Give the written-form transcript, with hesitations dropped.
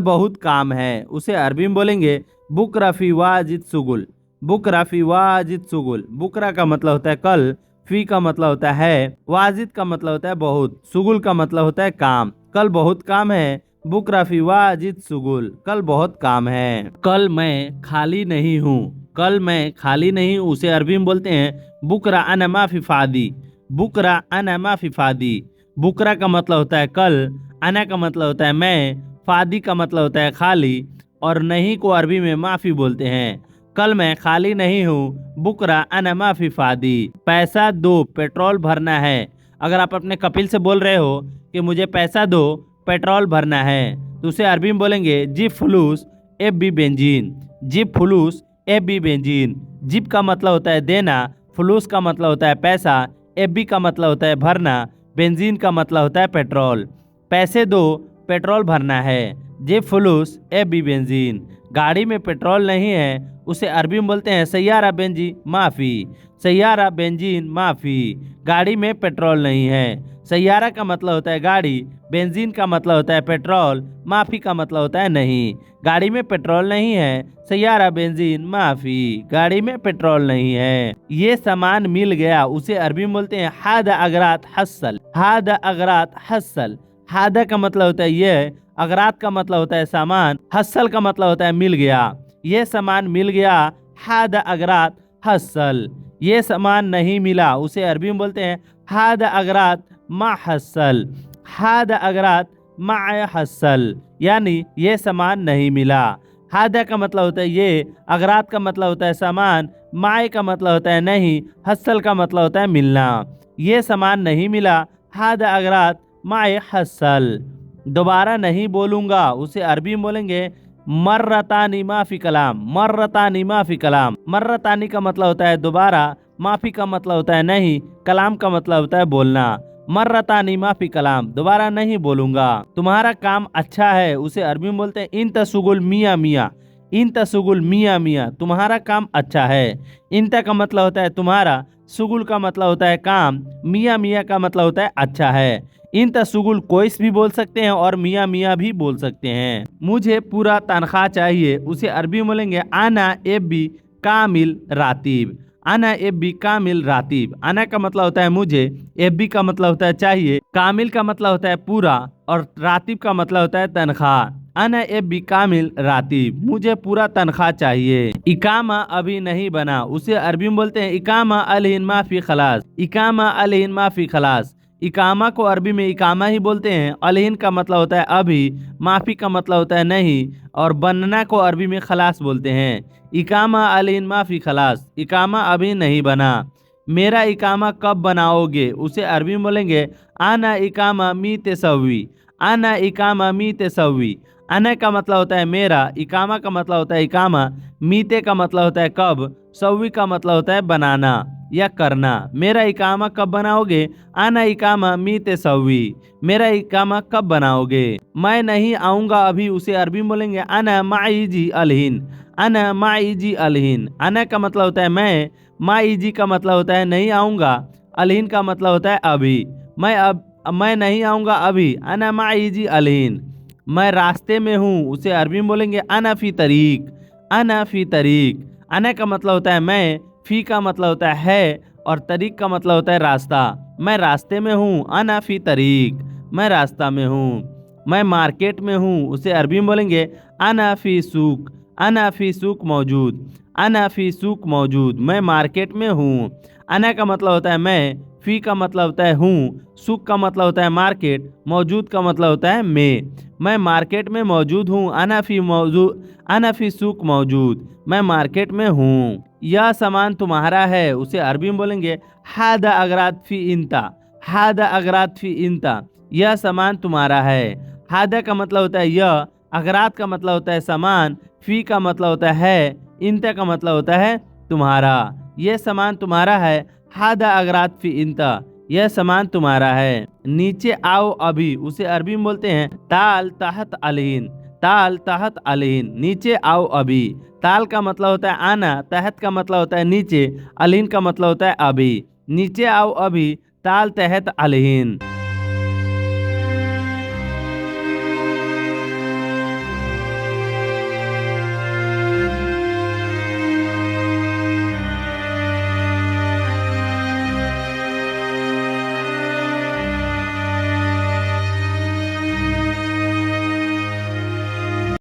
बहुत काम है, उसे अरबी में बोलेंगे बुकरा फी वाजिद सुगुल। बुकरा फी वाजिद सुगुल। बुकरा का मतलब होता है कल, फी का मतलब होता है, वाजिद का मतलब होता है बहुत, सुगुल का मतलब होता है काम। कल बहुत काम है, बुकरा फी वाजिद सुगुल, कल बहुत काम है। कल मैं खाली नहीं हूँ। कल मैं खाली नहीं हूँ, उसे अरबी में बोलते हैं बुकरा अना मा फी फादी। बुकरा अना मा फी फादी। बुकरा का मतलब होता है कल, अना का मतलब होता है मैं, फादी का मतलब होता है खाली, और नहीं को अरबी में माफी बोलते हैं। कल मैं खाली नहीं हूँ, बुकरा अना माफी फादी। पैसा दो, पेट्रोल भरना है। अगर आप अपने कपिल से बोल रहे हो कि मुझे पैसा दो, पेट्रोल भरना है, तो उसे अरबी में बोलेंगे जिप फुलूस एफ बी बेंजीन। जिप फुलूस एफ बी बेंजीन। जिप का मतलब होता है देना, फुलूस का मतलब होता है पैसा, एफ बी का मतलब होता है भरना, बेंजीन का मतलब होता है पेट्रोल। पैसे दो, पेट्रोल भरना है। जे फुलूस ए बी बेंजीन। गाड़ी में पेट्रोल नहीं है, उसे अरबी में बोलते हैं सैयारा बेंजीन माफ़ी। सैयारा बेंजीन माफ़ी। गाड़ी में पेट्रोल नहीं है। सैयारा का मतलब होता है गाड़ी, बेंजीन का मतलब होता है पेट्रोल, माफ़ी का मतलब होता है नहीं। गाड़ी में पेट्रोल नहीं है, सैयारा बेंजीन माफ़ी। गाड़ी में पेट्रोल नहीं है। ये सामान मिल गया, उसे अरबी में बोलते हैं हादा अगरात हसल। हादा अगरात हसल। हादा का मतलब होता है ये, अगरात का मतलब होता है सामान, हसल का मतलब होता है मिल गया। ये सामान मिल गया, हादा अगरात हसल। ये सामान नहीं मिला, उसे अरबी में बोलते हैं हादा अगरात मा हसल। हादा अगरात मा हसल, यानी ये सामान नहीं मिला। हादा का मतलब होता है ये, अगरात का मतलब होता है सामान, माए का मतलब होता है नहीं, हसल का मतलब होता है मिलना। ये सामान नहीं मिला, हादा अगरात माए हसल। दोबारा नहीं बोलूंगा, उसे अरबी में बोलेंगे मर्रतानी माफी कलाम। मर्रतानी माफी कलाम। मर्रतानी का मतलब होता है दोबारा, माफी का मतलब होता है नहीं, कलाम का मतलब होता है बोलना। मर्रतानी माफी कलाम, दोबारा नहीं बोलूंगा। तुम्हारा काम अच्छा है, उसे अरबी में बोलते हैं इन तसुगुल मिया मिया। इन तसुगुल मिया मिया, तुम्हारा काम अच्छा है। इंता का मतलब होता है तुम्हारा, सुगुल का मतलब होता है काम, मिया मिया का मतलब होता है अच्छा है। इन तसुगुल कोइस भी बोल सकते हैं और मियाँ मियाँ भी बोल सकते हैं। मुझे पूरा तनख्वाह चाहिए, उसे अरबी में बोलेंगे आना एब बी कामिल रातीब। आना एब बी कामिल रातीब। आना का मतलब होता है मुझे, एब बी का मतलब होता है चाहिए, कामिल का मतलब होता है पूरा, और रातीब का मतलब होता है तनख्वाह। आना एब बी कामिल रातीब, मुझे पूरा तनख्वाह चाहिए। इकामा अभी नहीं बना, उसे अरबी में बोलते हैं इकामा अलहिन माफी खलास। इकामा अलहिन माफी खलास। इकामा को अरबी में इकामा ही बोलते हैं। अलहिन का मतलब होता है अभी, माफ़ी का मतलब होता है नहीं, और बनना को अरबी में खलास बोलते हैं। इकामा अलहिन माफ़ी खलास। इकामा अभी नहीं बना। मेरा इकामा कब बनाओगे, उसे अरबी में बोलेंगे आना इकामा मी तेसवी। आना इकामा मी तेसवी। आना का मतलब होता है मेरा, इकामा का मतलब होता है इकामा, मीते का मतलब होता है कब, सवी का मतलब होता है बनाना या करना। मेरा इकामा कब बनाओगे, आना इकामा मीते सवी। मेरा इकामा कब बनाओगे। मैं नहीं आऊँगा अभी, उसे अरबी में बोलेंगे आना माईजी अलहिन। आना माईजी अलहिन। आना का मतलब होता है मैं, माईजी का मतलब होता है नहीं आऊँगा, अलहिन का मतलब होता है अभी। मैं नहीं आऊँगा अभी, आना माईजी अलहिन। मैं रास्ते में हूँ, उसे अरबी में बोलेंगे अना फी तरीक। अना फी तरीक। अना का मतलब होता है मैं, फी का मतलब होता है, और तरीक का मतलब होता है रास्ता। मैं रास्ते में हूँ, अना फी तरीक। मैं रास्ता में हूँ। मैं मार्केट में हूँ, उसे अरबी में बोलेंगे अना फी सूक। अना फी सूक मौजूद। अना फी सूक मौजूद, मैं मार्केट में हूँ। अना का मतलब होता है मैं, फी का मतलब होता है हूँ, सूक का मतलब होता है मार्केट, मौजूद का मतलब होता है मैं मार्केट में मौजूद हूँ। अना फी मौजूद, अना फी सूक मौजूद, मैं मार्केट में हूँ। यह सामान तुम्हारा है, उसे अरबी में बोलेंगे हादा अगरात फी इंता। हादा अगरात फी इंता, यह सामान तुम्हारा है। हादा का मतलब होता है यह, अगरात का मतलब होता है सामान, फी का मतलब होता है, इंता का मतलब होता है तुम्हारा। यह सामान तुम्हारा है, हादा अगरात फी इंता, यह सामान तुम्हारा है। नीचे आओ अभी, उसे अरबी में बोलते हैं ताल तहत अलहीन। ताल तहत अलहीन, नीचे आओ अभी। ताल का मतलब होता है आना, तहत का मतलब होता है नीचे, अलहीन का मतलब होता है अभी। नीचे आओ अभी, ताल तहत अलहीन।